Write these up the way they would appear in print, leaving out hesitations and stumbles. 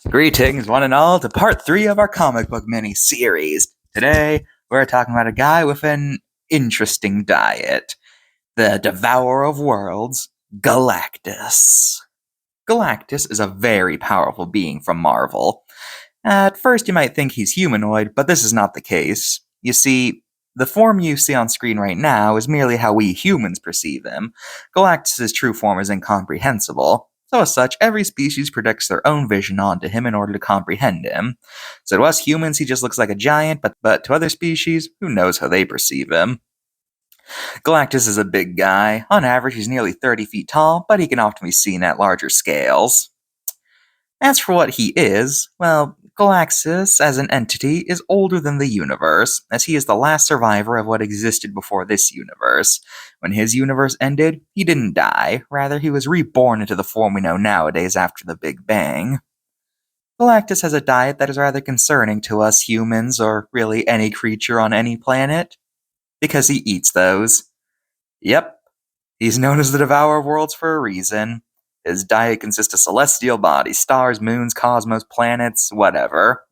Greetings, one and all, to part 3 of our comic book mini-series. Today, we're talking about a guy with an interesting diet. The Devourer of Worlds, Galactus. Galactus is a very powerful being from Marvel. At first, you might think he's humanoid, but this is not the case. You see, the form you see on screen right now is merely how we humans perceive him. Galactus' true form is incomprehensible. So as such, every species projects their own vision onto him in order to comprehend him. So to us humans, he just looks like a giant, but to other species, who knows how they perceive him. Galactus is a big guy. On average, he's nearly 30 feet tall, but he can often be seen at larger scales. As for what he is, well, Galactus, as an entity, is older than the universe, as he is the last survivor of what existed before this universe. When his universe ended, he didn't die, rather he was reborn into the form we know nowadays after the Big Bang. Galactus has a diet that is rather concerning to us humans, or really any creature on any planet, because he eats those. Yep, he's known as the Devourer of Worlds for a reason. His diet consists of celestial bodies, stars, moons, cosmos, planets, whatever.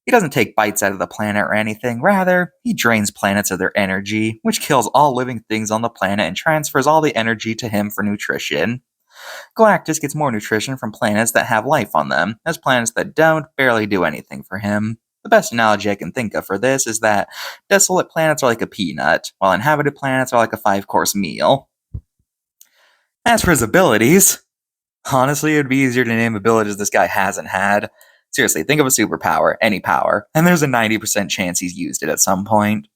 He doesn't take bites out of the planet or anything, rather, he drains planets of their energy, which kills all living things on the planet and transfers all the energy to him for nutrition. Galactus gets more nutrition from planets that have life on them, as planets that don't barely do anything for him. The best analogy I can think of for this is that desolate planets are like a peanut, while inhabited planets are like a 5-course meal. As for his abilities, honestly, it would be easier to name abilities this guy hasn't had. Seriously, think of a superpower, any power, and there's a 90% chance he's used it at some point.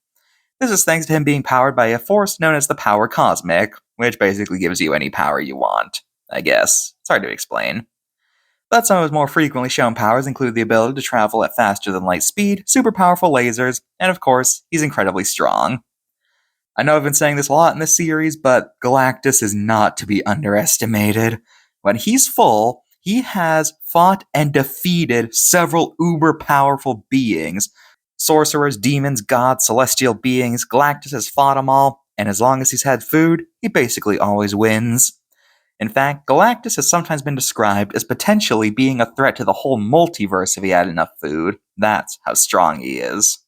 This is thanks to him being powered by a force known as the power cosmic, which basically gives you any power you want, I guess. It's hard to explain. But some of his more frequently shown powers include the ability to travel at faster than light speed, super powerful lasers, and of course, he's incredibly strong. I know I've been saying this a lot in this series, but Galactus is not to be underestimated. When he's full, he has fought and defeated several uber-powerful beings. Sorcerers, demons, gods, celestial beings, Galactus has fought them all, and as long as he's had food, he basically always wins. In fact, Galactus has sometimes been described as potentially being a threat to the whole multiverse if he had enough food. That's how strong he is.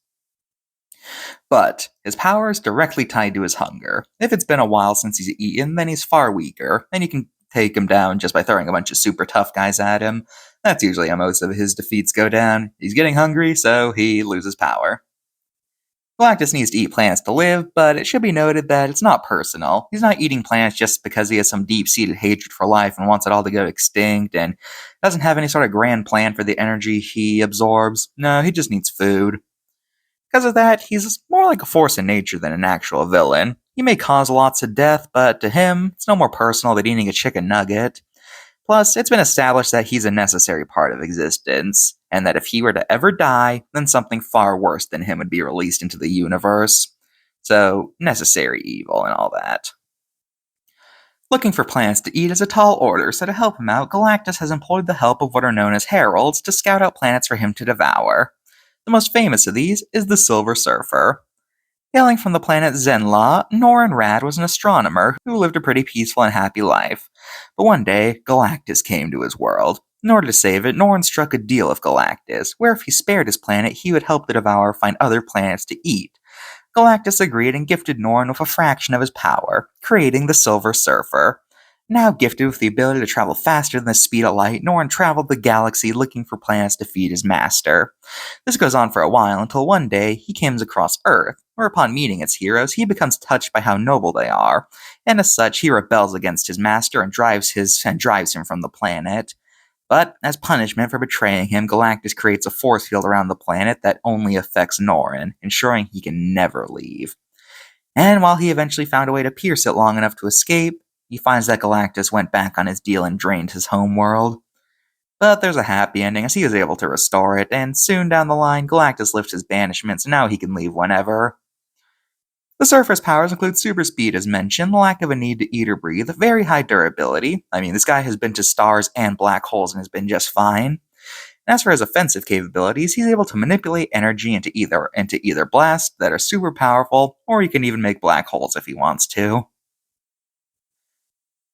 But his power is directly tied to his hunger. If it's been a while since he's eaten, then he's far weaker, and you can take him down just by throwing a bunch of super tough guys at him. That's usually how most of his defeats go down. He's getting hungry, so he loses power. Galactus needs to eat plants to live, but it should be noted that it's not personal. He's not eating plants just because he has some deep-seated hatred for life and wants it all to go extinct, and doesn't have any sort of grand plan for the energy he absorbs. No, he just needs food. Because of that, he's more like a force in nature than an actual villain. He may cause lots of death, but to him, it's no more personal than eating a chicken nugget. Plus, it's been established that he's a necessary part of existence, and that if he were to ever die, then something far worse than him would be released into the universe. So, necessary evil and all that. Looking for plants to eat is a tall order, so to help him out, Galactus has employed the help of what are known as heralds to scout out planets for him to devour. The most famous of these is the Silver Surfer. Hailing from the planet Zenla, Norrin Rad was an astronomer who lived a pretty peaceful and happy life. But one day, Galactus came to his world. In order to save it, Norrin struck a deal with Galactus, where if he spared his planet, he would help the Devourer find other planets to eat. Galactus agreed and gifted Norrin with a fraction of his power, creating the Silver Surfer. Now gifted with the ability to travel faster than the speed of light, Norrin traveled the galaxy looking for planets to feed his master. This goes on for a while until one day he comes across Earth, where upon meeting its heroes, he becomes touched by how noble they are, and as such he rebels against his master and drives him from the planet. But as punishment for betraying him, Galactus creates a force field around the planet that only affects Norrin, ensuring he can never leave. And while he eventually found a way to pierce it long enough to escape, he finds that Galactus went back on his deal and drained his homeworld. But there's a happy ending as he was able to restore it, and soon down the line, Galactus lifts his banishment, so now he can leave whenever. The Surfer's powers include super speed as mentioned, the lack of a need to eat or breathe, very high durability. I mean, this guy has been to stars and black holes and has been just fine. And as for his offensive capabilities, he's able to manipulate energy into either blasts that are super powerful, or he can even make black holes if he wants to.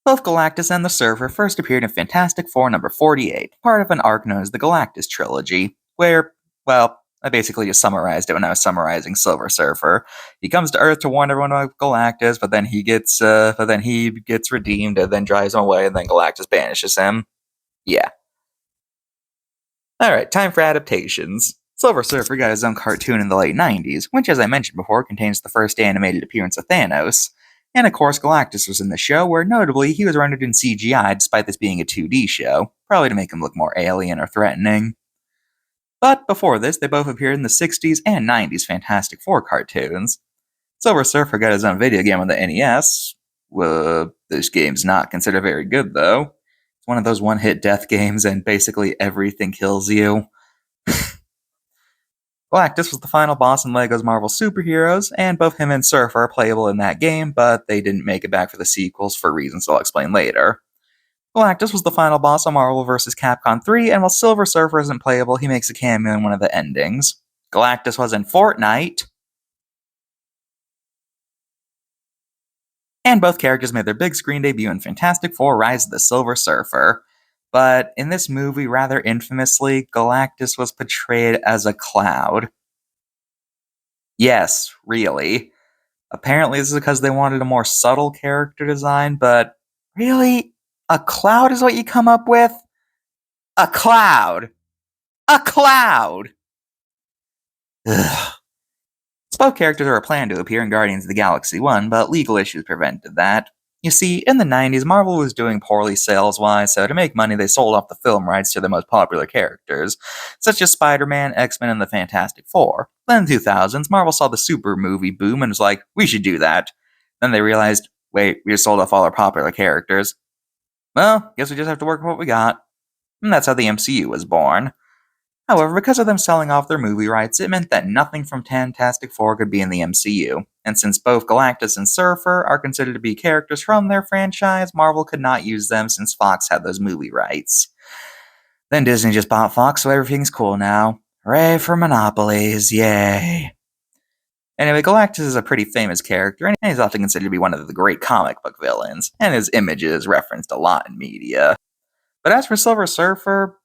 Both Galactus and the Surfer first appeared in Fantastic Four number 48, part of an arc known as the Galactus Trilogy, where, well, I basically just summarized it when I was summarizing Silver Surfer. He comes to Earth to warn everyone about Galactus, but then he gets redeemed and then drives him away, and then Galactus banishes him. Yeah. Alright, time for adaptations. Silver Surfer got his own cartoon in the late 90s, which, as I mentioned before, contains the first animated appearance of Thanos. And of course, Galactus was in the show, where notably he was rendered in CGI despite this being a 2D show, probably to make him look more alien or threatening. But before this, they both appeared in the 60s and 90s Fantastic Four cartoons. Silver Surfer got his own video game on the NES. This game's not considered very good, though. It's one of those one-hit death games, and basically everything kills you. Galactus was the final boss in LEGO's Marvel Superheroes, and both him and Surfer are playable in that game, but they didn't make it back for the sequels for reasons I'll explain later. Galactus was the final boss on Marvel vs. Capcom 3, and while Silver Surfer isn't playable, he makes a cameo in one of the endings. Galactus was in Fortnite, and both characters made their big screen debut in Fantastic Four: Rise of the Silver Surfer. But in this movie, rather infamously, Galactus was portrayed as a cloud. Yes, really. Apparently this is because they wanted a more subtle character design, but really? A cloud is what you come up with? A cloud! A cloud! Ugh. Both characters are planned to appear in Guardians of the Galaxy 1, but legal issues prevented that. You see, in the 90s, Marvel was doing poorly sales-wise, so to make money, they sold off the film rights to their most popular characters, such as Spider-Man, X-Men, and the Fantastic Four. Then in the 2000s, Marvel saw the super movie boom and was like, we should do that. Then they realized, wait, we just sold off all our popular characters. Well, guess we just have to work with what we got. And that's how the MCU was born. However, because of them selling off their movie rights, it meant that nothing from Fantastic Four could be in the MCU. And since both Galactus and Surfer are considered to be characters from their franchise, Marvel could not use them since Fox had those movie rights. Then Disney just bought Fox, so everything's cool now. Hooray for monopolies, yay. Anyway, Galactus is a pretty famous character, and he's often considered to be one of the great comic book villains, and his image is referenced a lot in media. But as for Silver Surfer,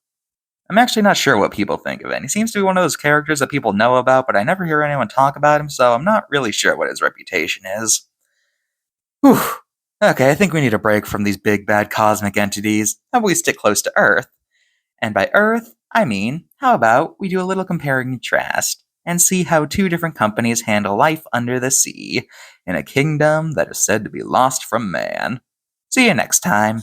I'm actually not sure what people think of it. He seems to be one of those characters that people know about, but I never hear anyone talk about him, so I'm not really sure what his reputation is. Whew. Okay, I think we need a break from these big bad cosmic entities. How about we stick close to Earth? And by Earth, I mean, how about we do a little compare and contrast, and see how two different companies handle life under the sea, in a kingdom that is said to be lost from man. See you next time.